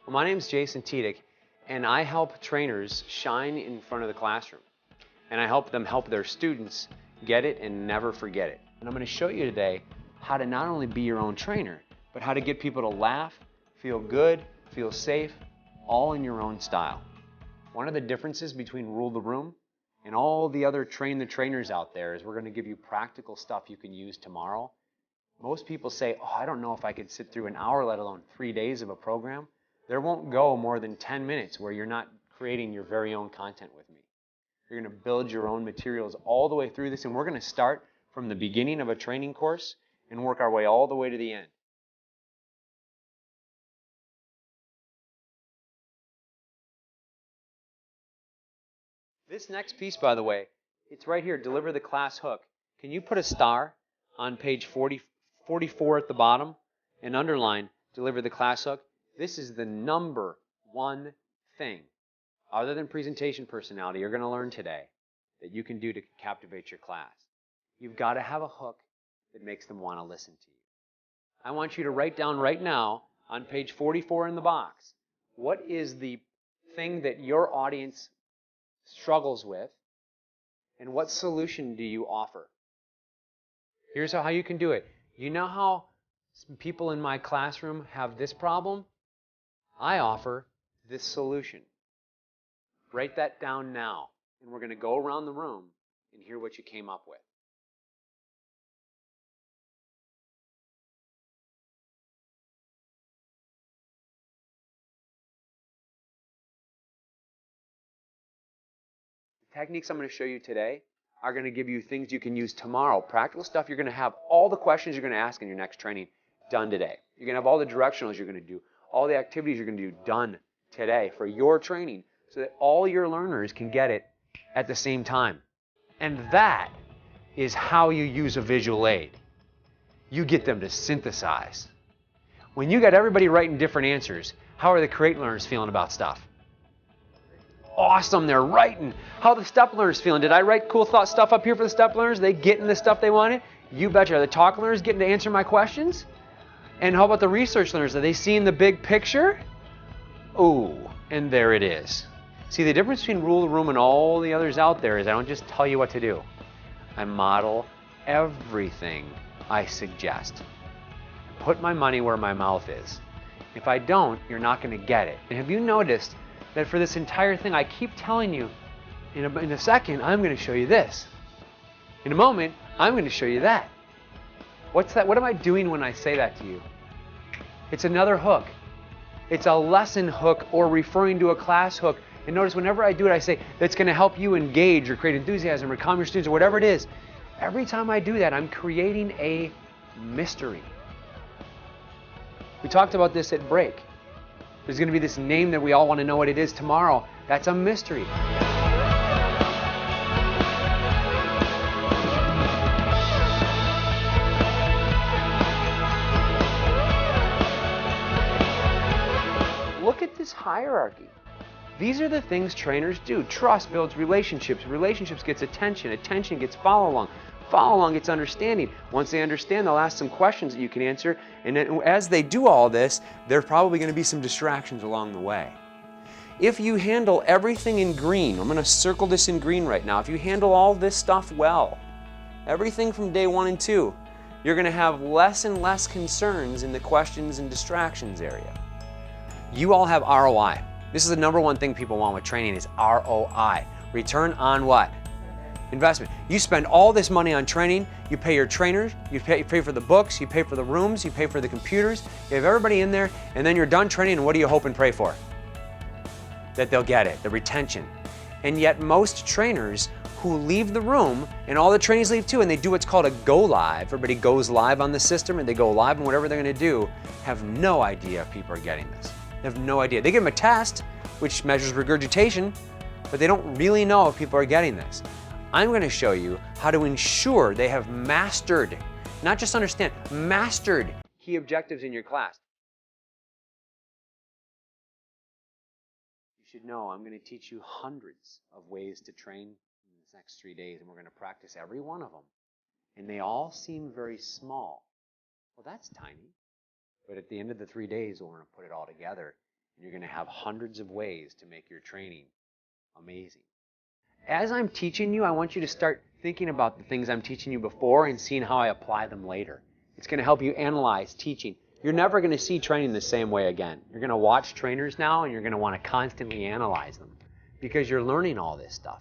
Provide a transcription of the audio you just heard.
Well, my name is Jason Tiedick, and I help trainers shine in front of the classroom. And I help them help their students get it and never forget it. And I'm going to show you today how to not only be your own trainer, but how to get people to laugh, feel good, feel safe, all in your own style. One of the differences between Rule the Room and all the other train the trainers out there is we're going to give you practical stuff you can use tomorrow. Most people say, oh, I don't know if I could sit through an hour, let alone 3 days of a program. There won't go more than 10 minutes where you're not creating your very own content with me. You're going to build your own materials all the way through this, and we're going to start from the beginning of a training course and work our way all the way to the end. This next piece, by the way, it's right here, deliver the class hook. Can you put a star on page 44 at the bottom and underline deliver the class hook? This is the number one thing, other than presentation personality, you're going to learn today that you can do to captivate your class. You've got to have a hook that makes them want to listen to you. I want you to write down right now on page 44 in the box, what is the thing that your audience struggles with, and what solution do you offer? Here's how you can do it. You know how some people in my classroom have this problem? I offer this solution. Write that down now, and we're going to go around the room and hear what you came up with. The techniques I'm going to show you today are going to give you things you can use tomorrow. Practical stuff you're going to have all the questions you're going to ask in your next training done today. You're going to have all the directionals you're going to do, all the activities you're going to do done today for your training so that all your learners can get it at the same time. And that is how you use a visual aid. You get them to synthesize. When you got everybody writing different answers, how are the Create learners feeling about stuff? Awesome, they're writing. How are the Step learners feeling? Did I write cool stuff up here for the Step learners? They getting the stuff they wanted? You betcha. Are the Talk learners getting to answer my questions? And how about the Research learners? Are they seeing the big picture? Ooh, and there it is. See, the difference between Rule the Room and all the others out there is I don't just tell you what to do. I model everything I suggest. Put my money where my mouth is. If I don't, you're not going to get it. And have you noticed that for this entire thing, I keep telling you, in a second, I'm going to show you this. In a moment, I'm going to show you that. What's that? What am I doing when I say that to you? It's another hook. It's a lesson hook or referring to a class hook. And notice whenever I do it, I say, that's going to help you engage or create enthusiasm or calm your students or whatever it is. Every time I do that, I'm creating a mystery. We talked about this at break. There's going to be this name that we all want to know what it is tomorrow. That's a mystery. Look at this hierarchy. These are the things trainers do. Trust builds relationships. Relationships gets attention. Attention gets follow-along. Follow-along gets understanding. Once they understand, they'll ask some questions that you can answer. And then as they do all this, there are probably going to be some distractions along the way. If you handle everything in green, I'm going to circle this in green right now. If you handle all this stuff well, everything from day 1 and 2, you're going to have less and less concerns in the questions and distractions area. You all have ROI. This is the number one thing people want with training is ROI. Return on what? Investment. You spend all this money on training, you pay your trainers, you pay for the books, you pay for the rooms, you pay for the computers, you have everybody in there, and then you're done training, and what do you hope and pray for? That they'll get it, the retention. And yet most trainers who leave the room, and all the trainees leave too, and they do what's called a go live, everybody goes live on the system, and they go live on whatever they're going to do, have no idea if people are getting this. They have no idea. They give them a test, which measures regurgitation, but they don't really know if people are getting this. I'm going to show you how to ensure they have mastered, not just understand, mastered key objectives in your class. You should know I'm going to teach you hundreds of ways to train in these next 3 days, and we're going to practice every one of them. And they all seem very small. Well, that's tiny. But at the end of the 3 days, we're going to put it all together, You're going to have hundreds of ways to make your training amazing. As I'm teaching you, I want you to start thinking about the things I'm teaching you before and seeing how I apply them later. It's going to help you analyze teaching. You're never going to see training the same way again. You're going to watch trainers now and you're going to want to constantly analyze them because you're learning all this stuff.